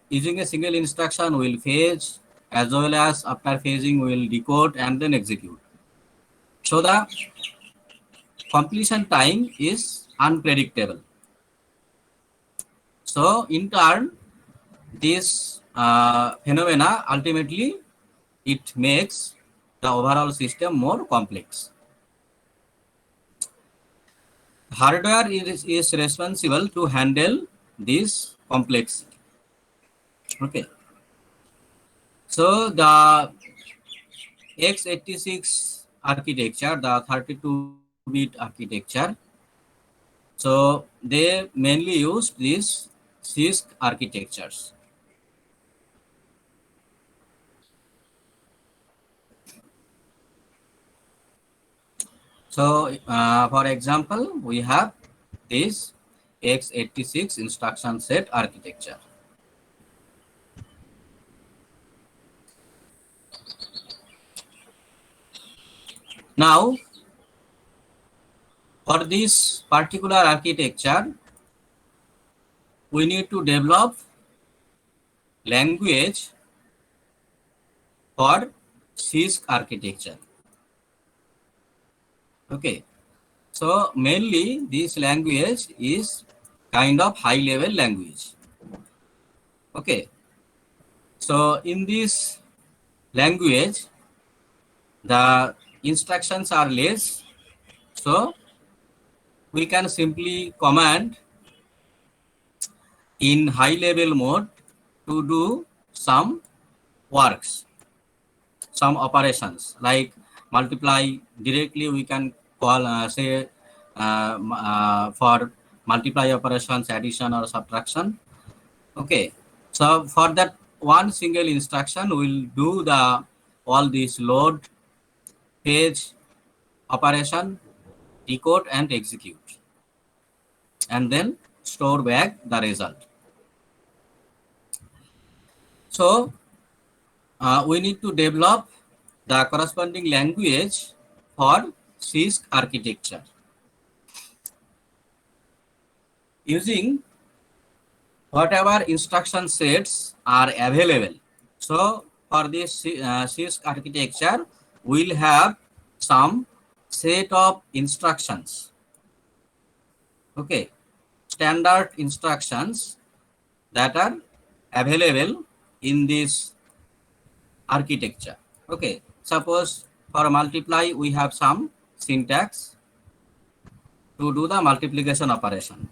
using a single instruction will fetch, as well as after fetching will decode and then execute. So the completion time is unpredictable. So in turn, this phenomena ultimately it makes the overall system more complex. Hardware is responsible to handle this complexity. Okay. So the x86 architecture, the 32-bit architecture, so they mainly used these CISC architectures. So for example, we have this x86 instruction set architecture. Now, for this particular architecture, we need to develop language for CISC architecture. Okay, so mainly this language is kind of high level language. Okay, so in this language, the instructions are less, so we can simply command in high level mode to do some works, some operations like multiply. Directly we can call say for multiply operations, addition or subtraction. Okay, so for that one single instruction we'll do the all these load, page, operation, decode and execute, and then store back the result. So we need to develop the corresponding language for CISC architecture. Using whatever instruction sets are available. So for this CISC architecture, we'll have some set of instructions. Okay, standard instructions that are available in this architecture. Okay, suppose for multiply we have some syntax to do the multiplication operation.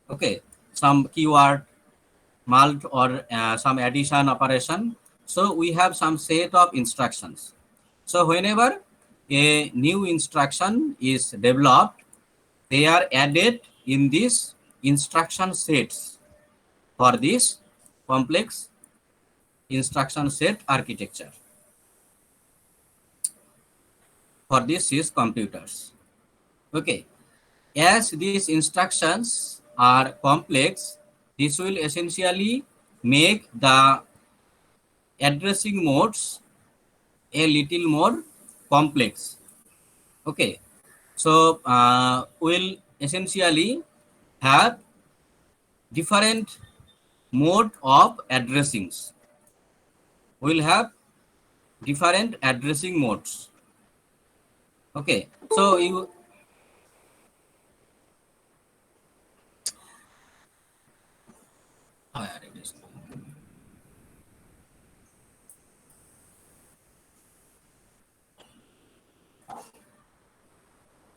Okay, some keyword mult or some addition operation. So we have some set of instructions. So whenever a new instruction is developed, they are added in this instruction sets for this complex instruction set architecture for these CISC computers. Okay, as these instructions are complex, this will essentially make the addressing modes a little more complex. Okay, so we'll essentially have different mode of addressings. We'll have different addressing modes. Okay, so you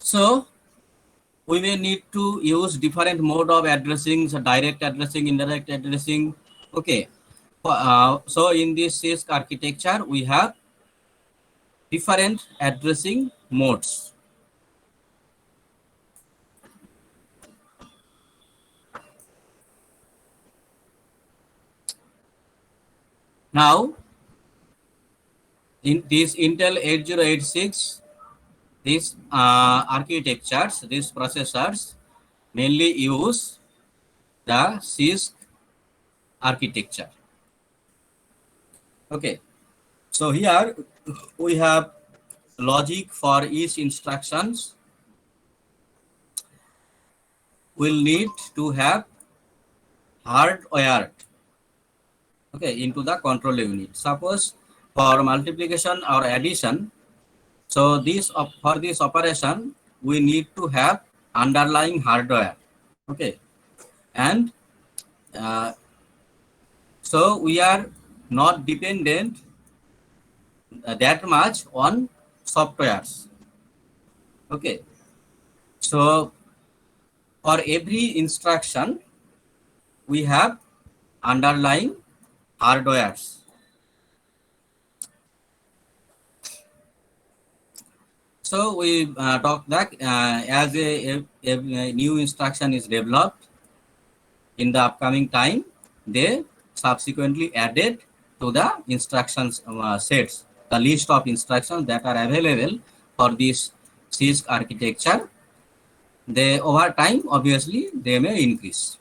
so we may need to use different mode of addressing, so direct addressing, indirect addressing. Okay, so in this CISC architecture, we have different addressing modes. Now, in this Intel 8086, these architectures, these processors mainly use the CISC architecture. Okay, so here we have logic for each instructions. We'll need to have hardwired, okay, into the control unit. Suppose for multiplication or addition, so this for this operation we need to have underlying hardware, okay, and uh, so we are not dependent that much on softwares, okay. So for every instruction we have underlying hardwares. So we talk that as a new instruction is developed in the upcoming time, they subsequently added to the instructions sets, the list of instructions that are available for this CISC architecture. They over time, obviously, they may increase.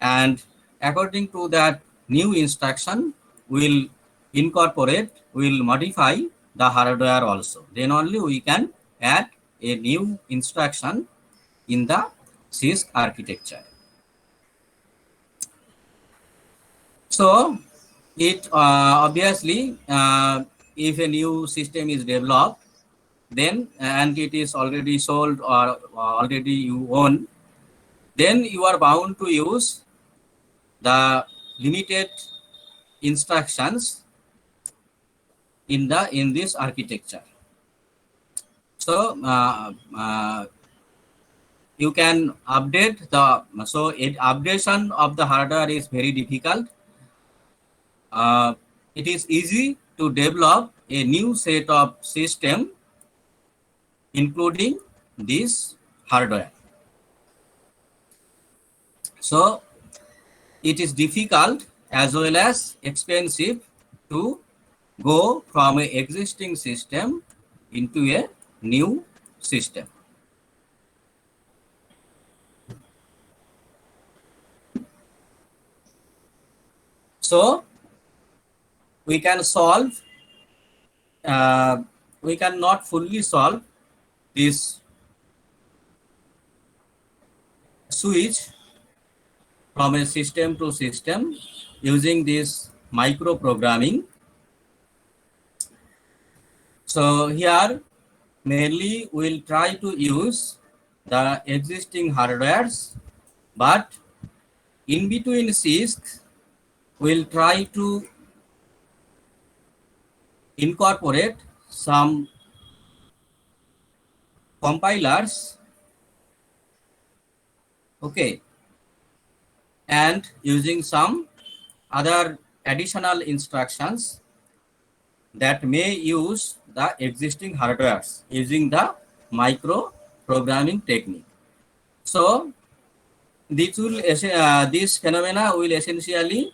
And according to that new instruction, will incorporate, will modify the hardware also. Then only we can add a new instruction in the CISC architecture. So it obviously, if a new system is developed, then and it is already sold or already you own, then you are bound to use the limited instructions in this architecture. So you can update the, so updation of the hardware is very difficult. It is easy to develop a new set of system including this hardware. So it is difficult as well as expensive to go from an existing system into a new system. So we can solve, we cannot fully solve this switch from a system to system using this microprogramming. So here mainly we'll try to use the existing hardwares, but in between CISC we'll try to incorporate some compilers, okay, and using some other additional instructions that may use the existing hardwares using the micro programming technique. So this phenomena will essentially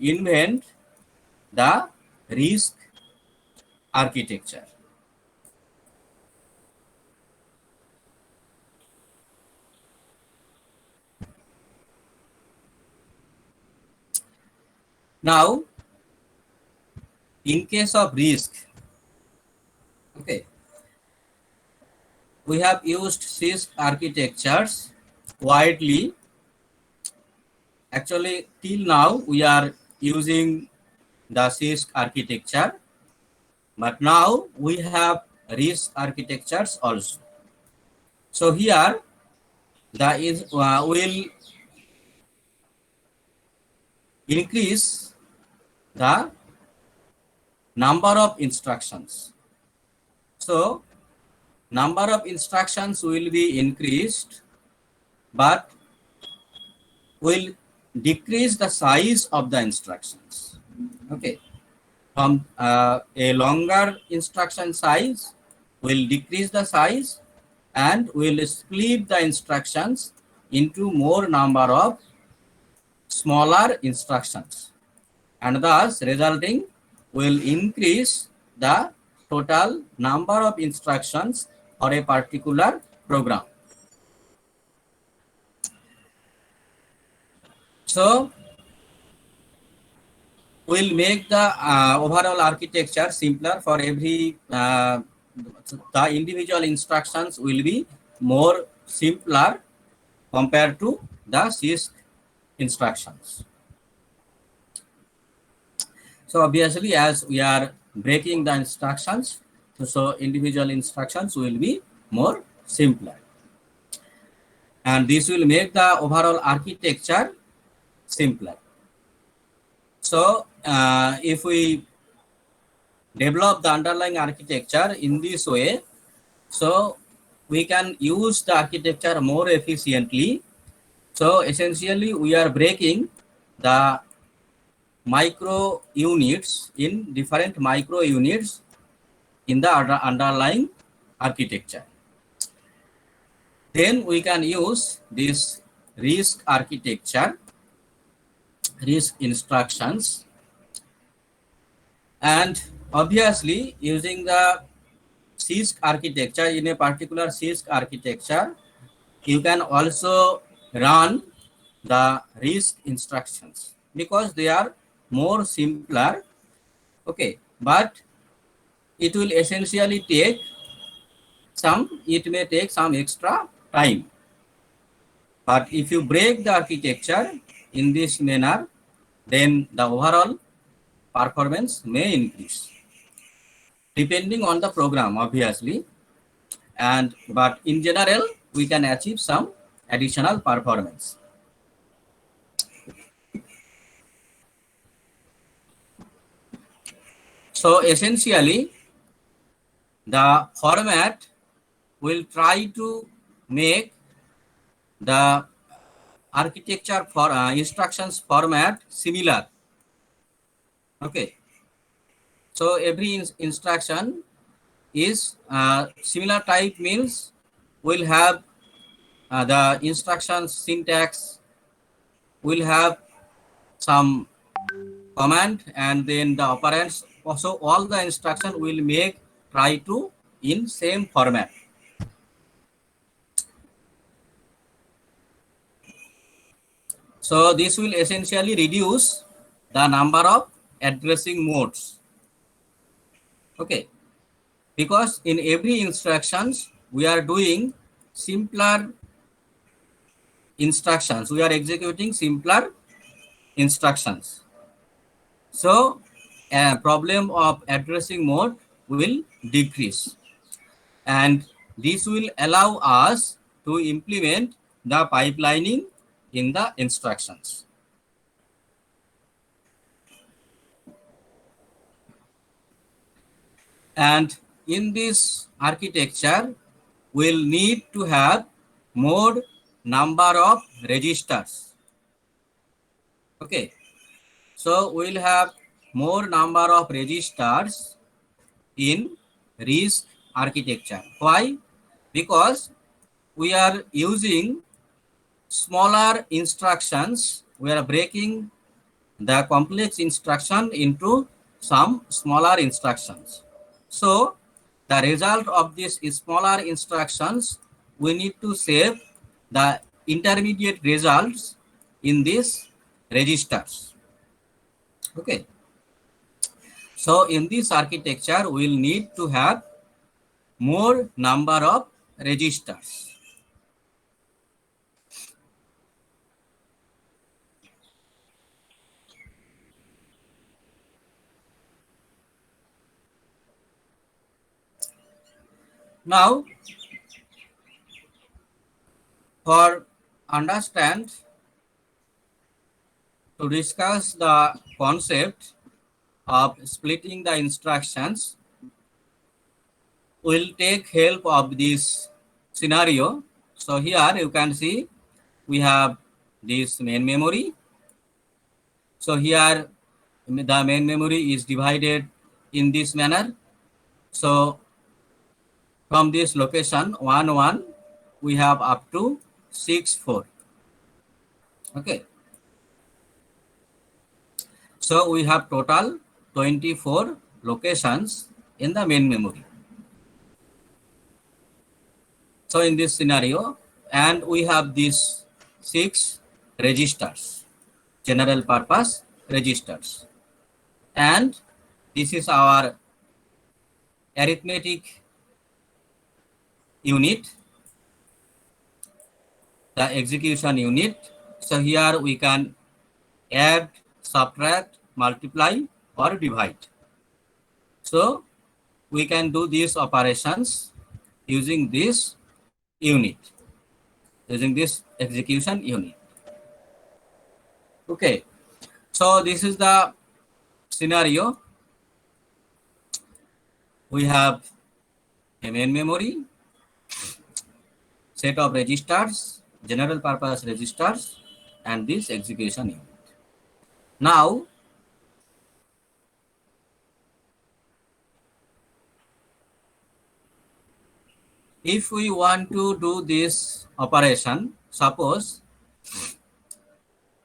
invent the RISC architecture. Now, in case of RISC, okay, we have used CISC architectures widely. Actually, till now we are using the CISC architecture, but now we have RISC architectures also. So here will increase the number of instructions. So number of instructions will be increased, but will decrease the size of the instructions. Okay, from a longer instruction size will decrease the size and will split the instructions into more number of smaller instructions, and thus resulting will increase the total number of instructions for a particular program. So will make the overall architecture simpler for every, the individual instructions will be more simpler compared to the CISC instructions. So obviously, as we are breaking the instructions, so individual instructions will be more simpler. And this will make the overall architecture simpler. So if we develop the underlying architecture in this way, so we can use the architecture more efficiently. So essentially, we are breaking the micro units in different micro units in the underlying architecture. Then we can use this RISC architecture, RISC instructions, and obviously using the CISC architecture, in a particular CISC architecture, you can also run the RISC instructions because they are more simpler. Okay, but it will essentially take it may take some extra time. But if you break the architecture in this manner, then the overall performance may increase, depending on the program, obviously. But in general, we can achieve some additional performance. So essentially, the format will try to make the architecture for instructions format similar. Okay. So every instruction is similar type, means will have the instruction syntax, will have some command, and then the operands. Also, all the instruction will make try to in same format. So this will essentially reduce the number of addressing modes. Okay, because in every instructions we are doing simpler instructions, we are executing simpler instructions. So a problem of addressing mode will decrease, and this will allow us to implement the pipelining in the instructions. And in this architecture, we'll need to have more number of registers. Okay, so we'll have more number of registers in RISC architecture. Why? Because we are using smaller instructions. We are breaking the complex instruction into some smaller instructions. So the result of these smaller instructions, we need to save the intermediate results in these registers. Okay. So in this architecture, we'll need to have more number of registers. Now, for understand, to discuss the concept of splitting the instructions, we'll take help of this scenario. So here you can see we have this main memory. So here the main memory is divided in this manner. So from this location 1 1, we have up to 6 4. Okay. So we have total 24 locations in the main memory. So in this scenario, and we have these 6 registers, general purpose registers. And this is our arithmetic unit, the execution unit. So here we can add, subtract, multiply, or divide. So we can do these operations using this unit, using this execution unit. Okay, so this is the scenario. We have a main memory, set of registers, general purpose registers, and this execution unit. Now, if we want to do this operation, suppose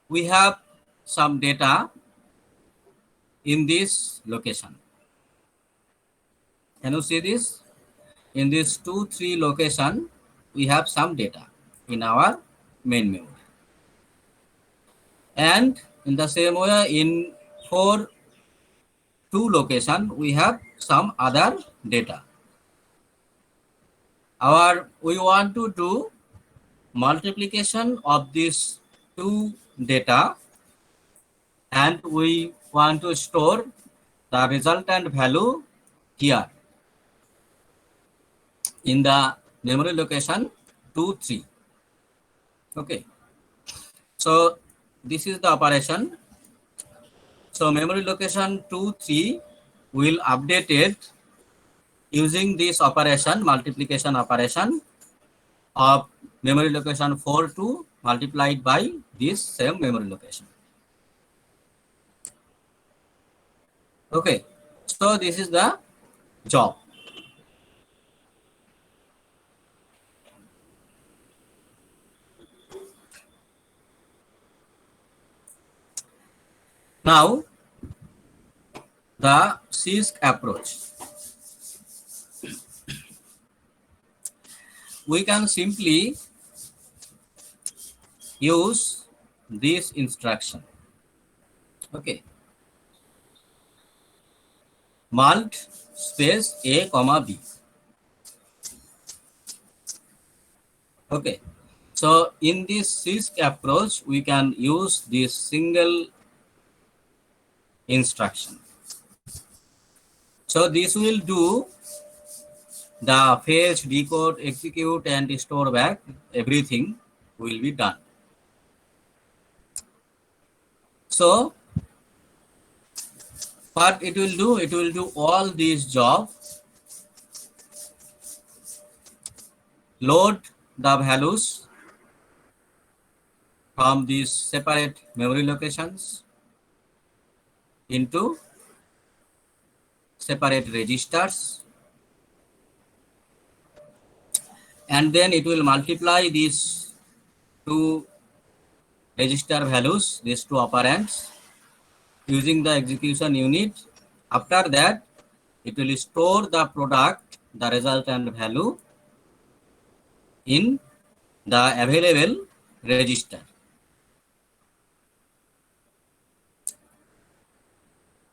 we have some data in this location. Can you see this? In this 2, 3 location, we have some data in our main memory. And in the same way, in 4, 2 location, we have some other data. We want to do multiplication of these 2 data, and we want to store the resultant value here in the memory location 2, 3. Okay. So this is the operation. So memory location 2, 3 will update it using this operation, multiplication operation of memory location 4, 2 multiplied by this same memory location. Okay, so this is the job. Now, the CISC approach. We can simply use this instruction. Okay. Mult space A comma B. Okay. So in this CISC approach, we can use this single instruction. So this will do the fetch, decode, execute, and store back. Everything will be done. So what it will do all these jobs, load the values from these separate memory locations into separate registers, and then it will multiply these 2 register values, these 2 operands, using the execution unit. After that, it will store the product, the resultant value, in the available register.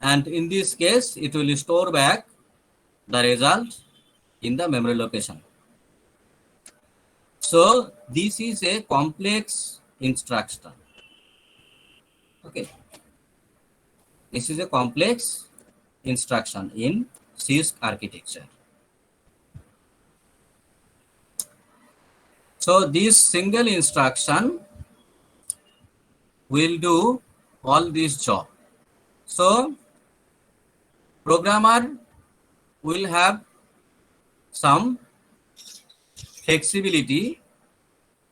And in this case, it will store back the result in the memory location. So this is a complex instruction. Okay. This is a complex instruction in CISC architecture. So this single instruction will do all this job. So programmer will have some flexibility.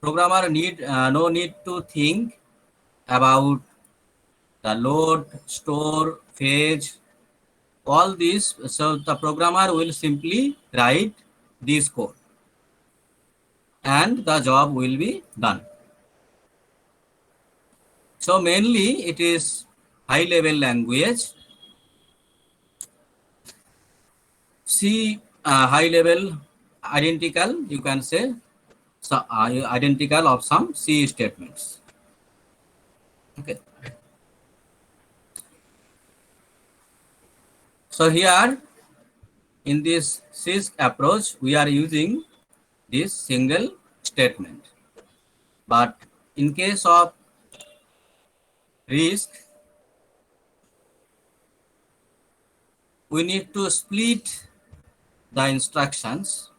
Programmer no need to think about the load, store, fetch, all this. So the programmer will simply write this code and the job will be done. So mainly it is high level language. C high level identical, you can say, so, identical of some C statements. Okay. So here in this CISC approach, we are using this single statement. But in case of RISC, we need to split the instructions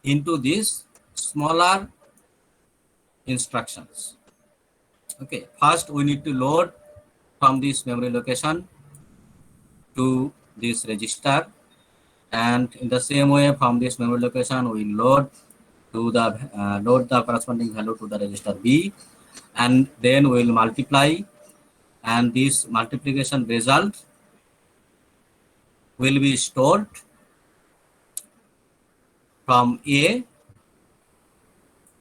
into these smaller instructions. Okay, first we need to load from this memory location to this register, and in the same way from this memory location we load to the load the corresponding value to the register B, and then we will multiply, and this multiplication result will be stored from A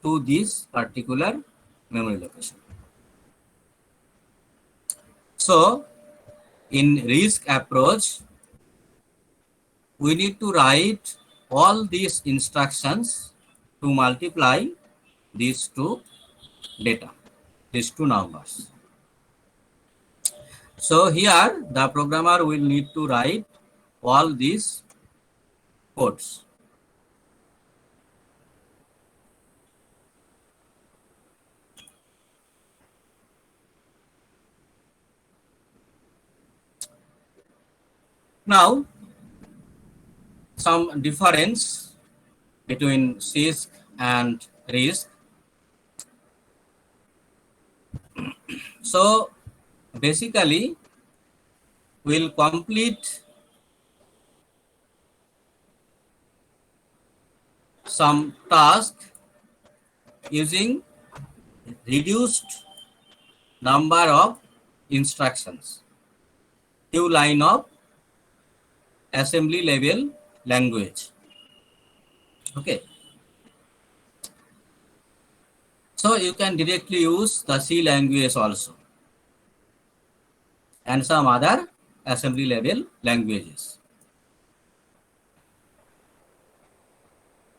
to this particular memory location. So in RISC approach, we need to write all these instructions to multiply these two data, these two numbers. So here the programmer will need to write all these codes. Now, some difference between CISC and RISC. So basically, we'll complete some task using reduced number of instructions, few line of assembly level language. Okay. So you can directly use the C language also and some other assembly level languages.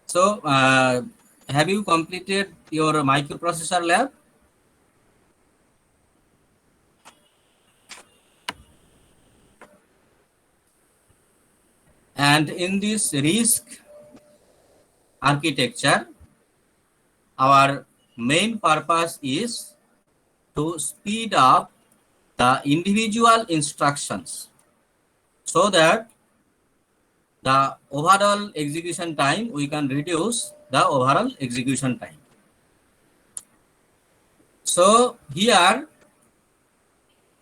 So have you completed your microprocessor lab? And in this RISC architecture, our main purpose is to speed up the individual instructions so that the overall execution time, we can reduce the overall execution time. So here,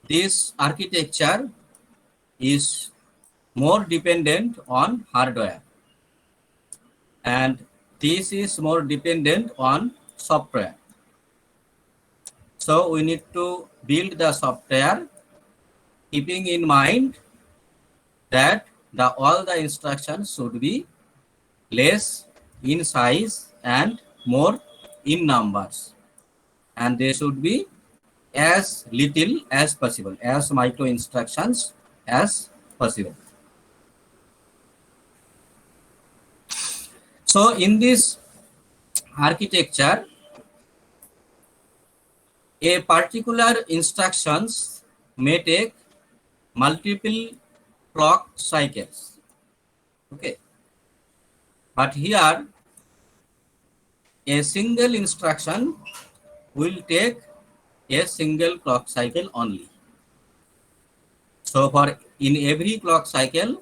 this architecture is more dependent on hardware, and this is more dependent on software. So we need to build the software keeping in mind that all the instructions should be less in size and more in numbers, and they should be as little as possible, as micro instructions as possible. So in this architecture, a particular instructions may take multiple clock cycles. Okay. But here, a single instruction will take a single clock cycle only. So for in every clock cycle,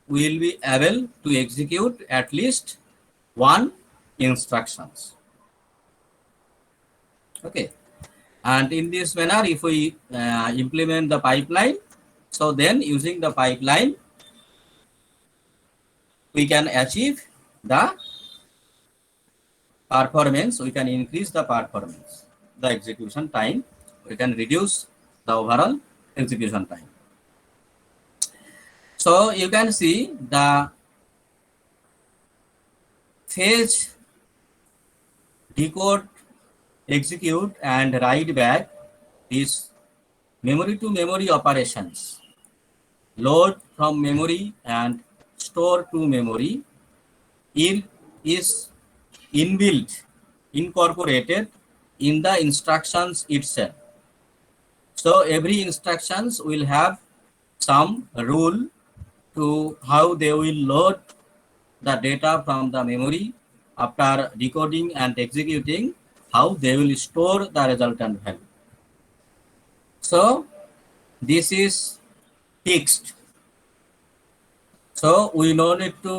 we will be able to execute at least one instructions. Okay. And in this manner, if we implement the pipeline, so then using the pipeline, we can achieve the performance, we can increase the performance, the execution time, we can reduce the overall execution time. So you can see the fetch, decode, execute and write back is memory to memory operations. Load from memory and store to memory is inbuilt, incorporated in the instructions itself. So every instructions will have some rule to how they will load the data from the memory after decoding and executing. how they will store the resultant value. So this is fixed. So we no need to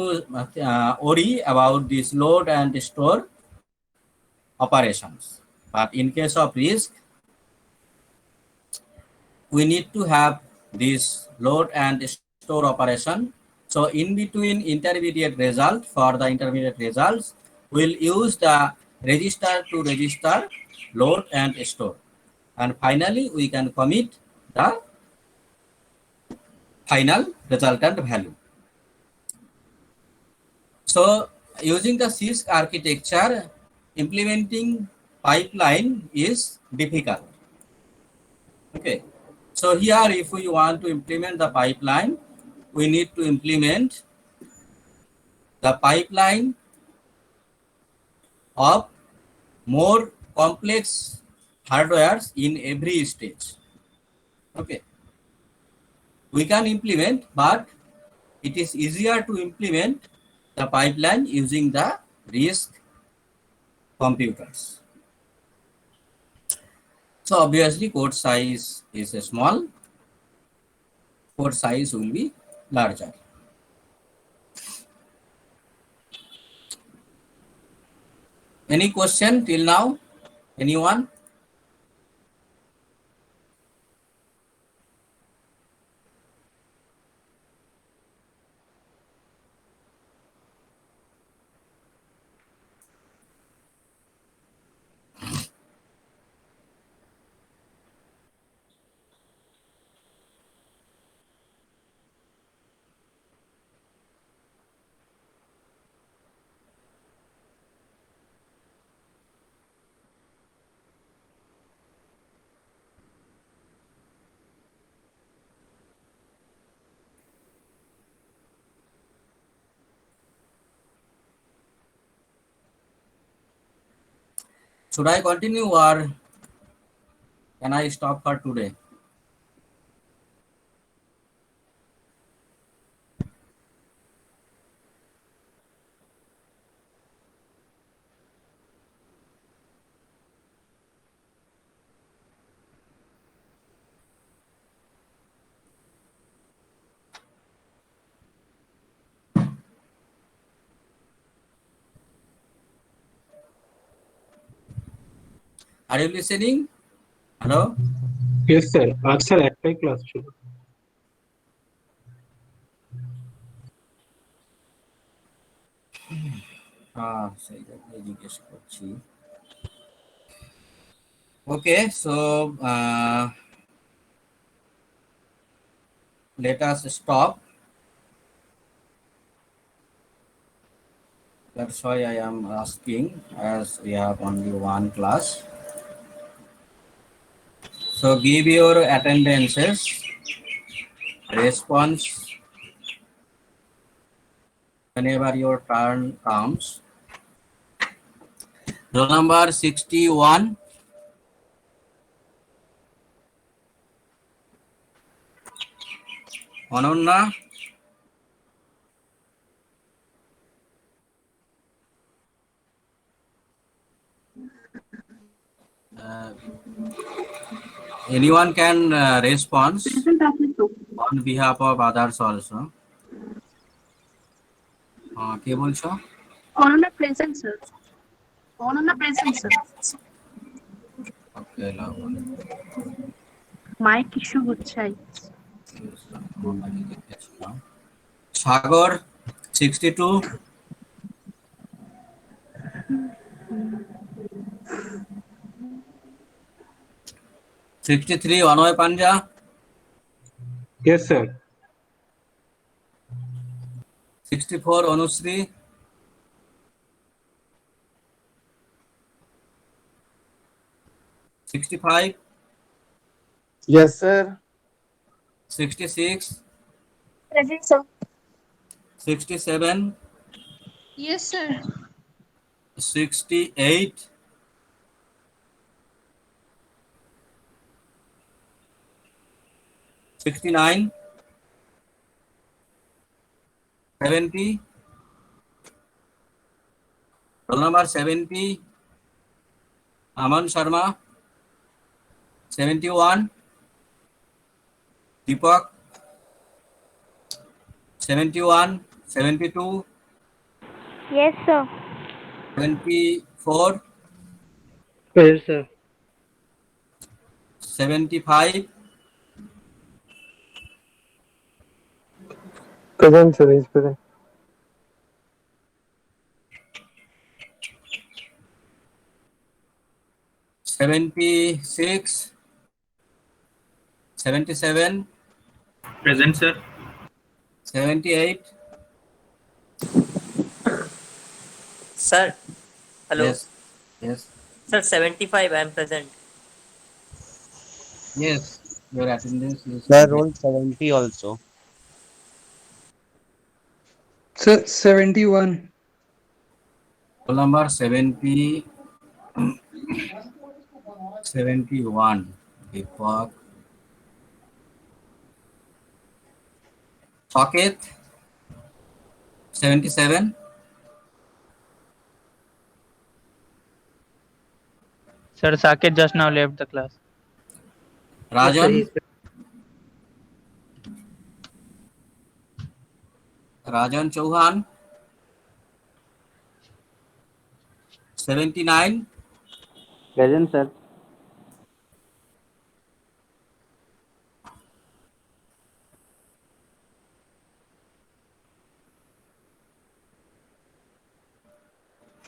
worry about this load and store operations. But in case of risk, we need to have this load and store operation. So in between intermediate result, for the intermediate results, we'll use the register to register load and store. And finally, we can commit the final resultant value. So using the CISC architecture, implementing pipeline is difficult. Okay. So here, if we want to implement the pipeline, we need to implement the pipeline of more complex hardwares in every stage. Okay. We can implement, but it is easier to implement the pipeline using the RISC computers. So obviously code size is small, code size will be larger. Any question till now? Anyone? Should I continue or can I stop for today? Are you listening? Hello? Yes, sir. আজ sir একটাই class ছিল। সেইটাকে জিজ্ঞেস করছি। Okay, so let us stop. That's why I am asking, as we have only one class. So give your attendances, response whenever your turn comes. Roll number 61. Ananya. Anyone can respond on behalf of others also. কে বলছো? Ananya present sir. Ananya present sir. Okay, love. Mike issue হচ্ছে। Sagar 62, 63 Anay Panja, Yes, sir. 64 Anushree, 65, Yes, sir. 66, present sir. 67, yes sir. 68, 69, 70, roll number 70, Aman Sharma, 71. Deepak, 71, 72, Yes, sir. 24, Present, sir. 75, Present, sir. Is present. 76, 77, Present, sir. 78. Sir, hello. Yes, yes, Sir, 75, I am present. yes. Your attendance is Sir, correct. roll 70 also. Sir, 71. Roll number 70, 71. Deepak. Saket, 77. Sir, Saket just now left the class. Yes, sir. Rajan, He's Rajan Chauhan, 79. Present, sir.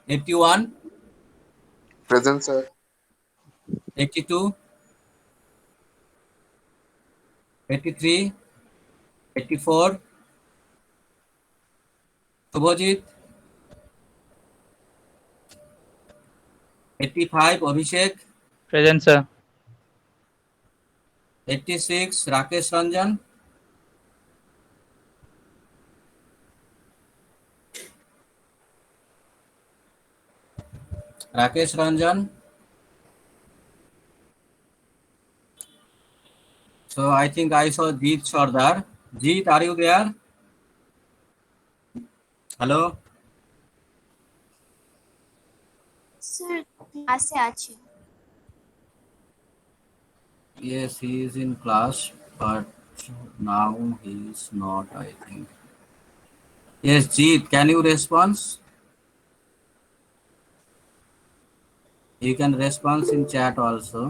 Eighty-one, Present, sir. 82, 83, 84. Subhajit, 85. Abhishek, Present, sir. 86. Rakesh Ranjan, So I think I saw Jeet Sardar. Jeet, are you there? Hello? Sir, ক্লাসে আছে। Yes, he is in class, but now he is not, I think. Yes, Jeet, can you respond? You can respond in chat also.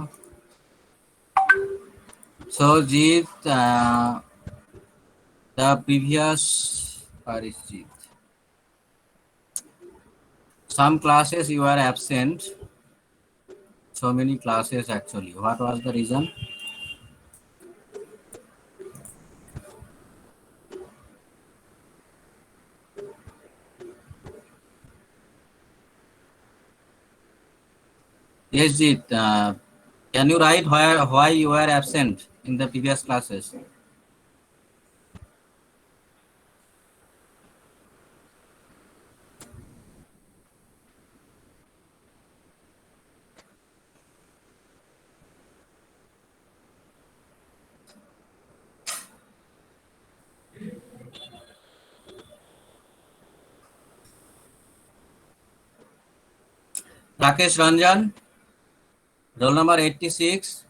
So, Jeet, the previous, where is Jeet? Some classes you are absent. So many classes actually. What was the reason? Yes, Jeet. Can you write why you were absent in the previous classes? Rakesh Ranjan, roll number 86.